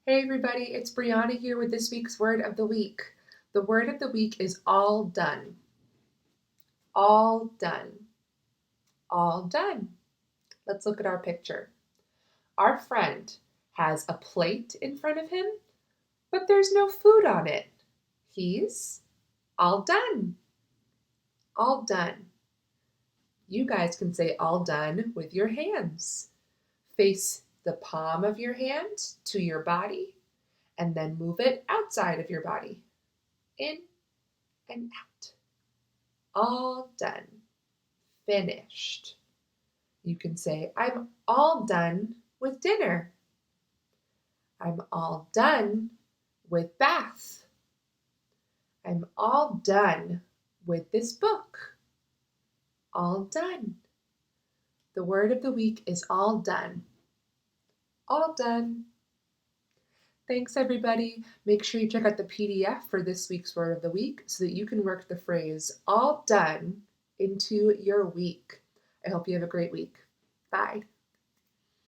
Hey everybody, it's Brianna here with this week's word of the week. The word of the week is all done. All done. All done. Let's look at our picture. Our friend has a plate in front of him, but there's no food on it. He's all done. All done. You guys can say all done with your hands. Face the palm of your hand to your body and then move it outside of your body. In and out. All done. Finished. You can say, I'm all done with dinner. I'm all done with bath. I'm all done with this book. All done. The word of the week is all done. All done. Thanks, everybody. Make sure you check out the PDF for this week's word of the week so that you can work the phrase all done into your week. I hope you have a great week. Bye.